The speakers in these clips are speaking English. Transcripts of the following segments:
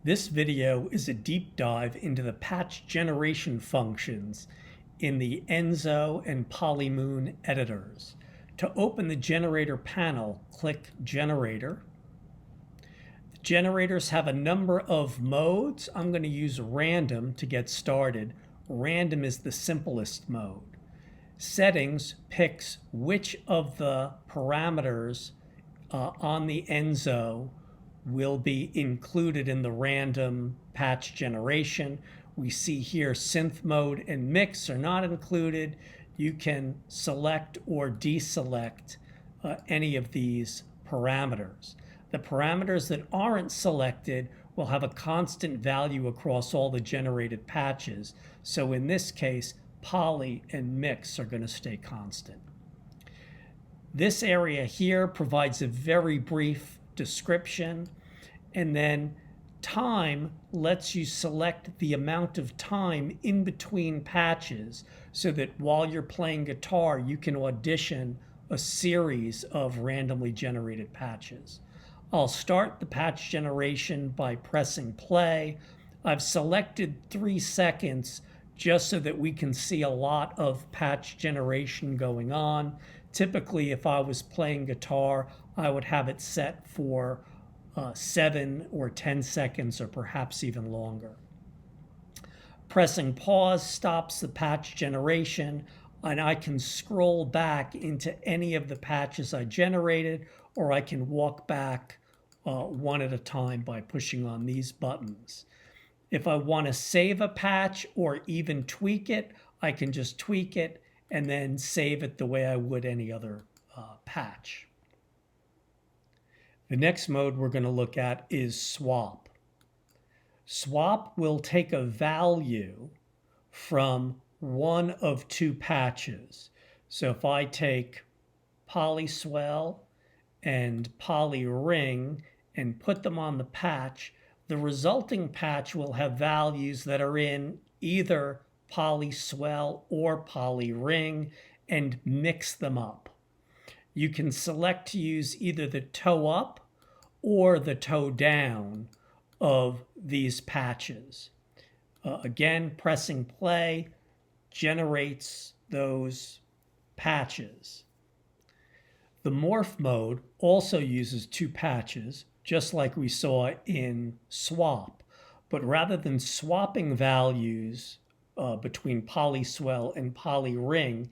This video is a deep dive into the patch generation functions in the Enzo and Polymoon editors. To open the generator panel, click Generator. The generators have a number of modes. I'm going to use Random to get started. Random is the simplest mode. Settings picks which of the parameters on the Enzo will be included in the random patch generation. We see here synth mode and mix are not included. You can select or deselect any of these parameters. The parameters that aren't selected will have a constant value across all the generated patches. So in this case, poly and mix are going to stay constant. This area here provides a very brief description, and then time lets you select the amount of time in between patches so that while you're playing guitar you can audition a series of randomly generated patches. I'll start the patch generation by pressing play. I've selected 3 seconds just so that we can see a lot of patch generation going on. Typically, if I was playing guitar, I would have it set for 7 or 10 seconds or perhaps even longer. Pressing pause stops the patch generation, and I can scroll back into any of the patches I generated, or I can walk back one at a time by pushing on these buttons. If I want to save a patch or even tweak it, I can just tweak it and then save it the way I would any other patch. The next mode we're going to look at is swap. Swap will take a value from one of 2 patches. So if I take poly swell and poly ring and put them on the patch, the resulting patch will have values that are in either poly swell or poly ring and mix them up. You can select to use either the toe up or the toe down of these patches. Again, pressing play generates those patches. The morph mode also uses 2 patches, just like we saw in swap, but rather than swapping values between poly swell and poly ring,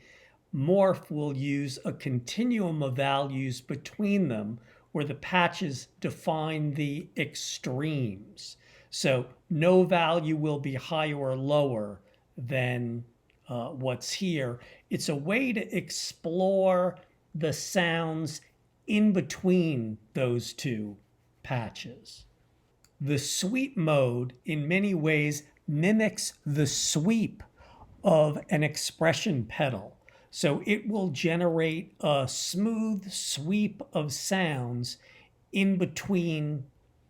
morph will use a continuum of values between them where the patches define the extremes. So no value will be higher or lower than what's here. It's a way to explore the sounds in between those 2 patches. The sweep mode in many ways mimics the sweep of an expression pedal. So it will generate a smooth sweep of sounds in between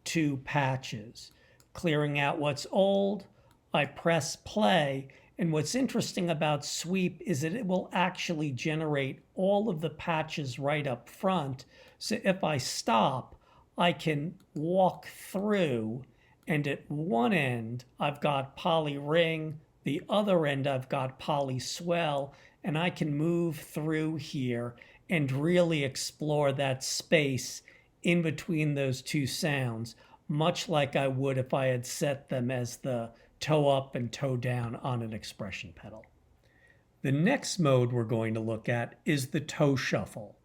2 patches. Clearing out what's old, I press play, and what's interesting about sweep is that it will actually generate all of the patches right up front. So if I stop, I can walk through, and at one end I've got poly ring, the other end I've got poly swell, and I can move through here and really explore that space in between those 2 sounds, much like I would if I had set them as the toe up and toe down on an expression pedal. The next mode we're going to look at is the toe shuffle.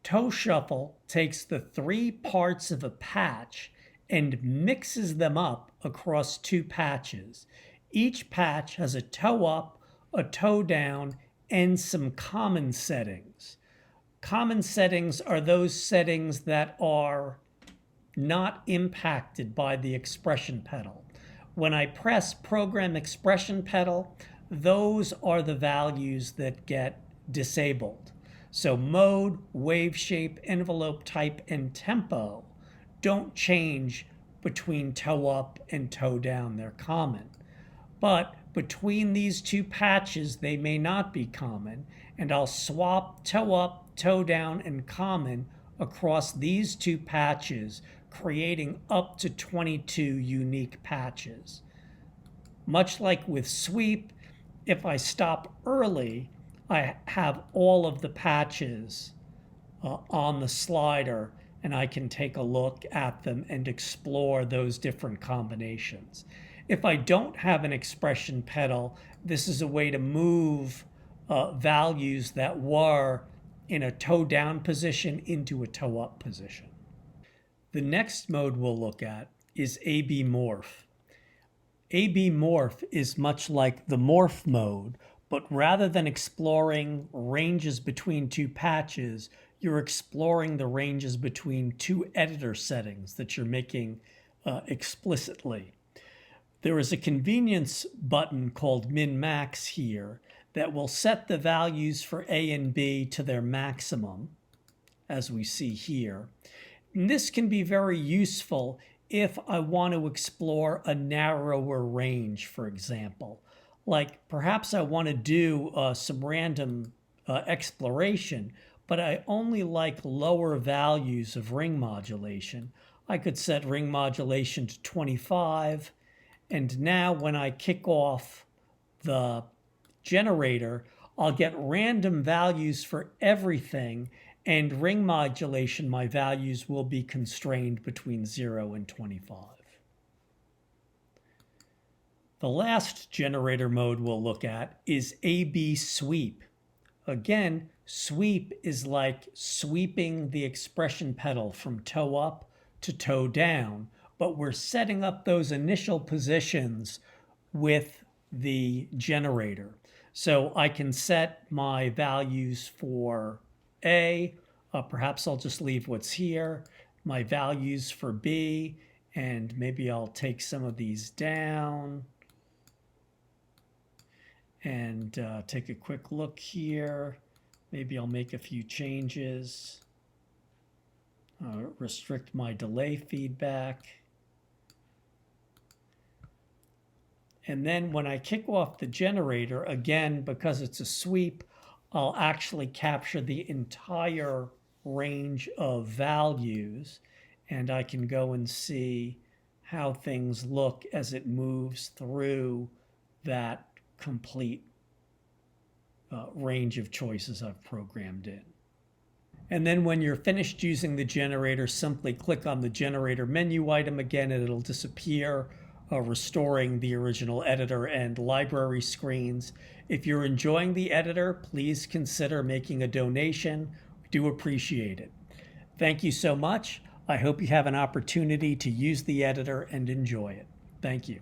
Toe shuffle takes the 3 parts of a patch and mixes them up across 2 patches. Each patch has a toe up, a toe down, and some common settings. Common settings are those settings that are not impacted by the expression pedal. When I press Program Expression Pedal, those are the values that get disabled. So mode, wave shape, envelope type, and tempo don't change between toe up and toe down. They're common. But between these 2 patches, they may not be common, and I'll swap toe up, toe down, and common across these 2 patches, creating up to 22 unique patches. Much like with sweep, if I stop early, I have all of the patches on the slider, and I can take a look at them and explore those different combinations. If I don't have an expression pedal, this is a way to move values that were in a toe down position into a toe up position. The next mode we'll look at is AB Morph. AB Morph is much like the Morph mode, but rather than exploring ranges between two patches, you're exploring the ranges between two editor settings that you're making explicitly. There is a convenience button called min-max here that will set the values for A and B to their maximum, as we see here. And this can be very useful if I want to explore a narrower range, for example. Like perhaps I want to do some random exploration, but I only like lower values of ring modulation. I could set ring modulation to 25, and now when I kick off the generator, I'll get random values for everything, and ring modulation, my values will be constrained between 0 and 25. The last generator mode we'll look at is AB Sweep. Again, sweep is like sweeping the expression pedal from toe up to toe down, but we're setting up those initial positions with the generator. So I can set my values for A, perhaps I'll just leave what's here, my values for B, and maybe I'll take some of these down and take a quick look here. Maybe I'll make a few changes, restrict my delay feedback. And then when I kick off the generator, again, because it's a sweep, I'll actually capture the entire range of values, and I can go and see how things look as it moves through that complete range of choices I've programmed in. And then when you're finished using the generator, simply click on the generator menu item again, and it'll disappear, restoring the original editor and library screens. If you're enjoying the editor, please consider making a donation. We do appreciate it. Thank you so much. I hope you have an opportunity to use the editor and enjoy it. Thank you.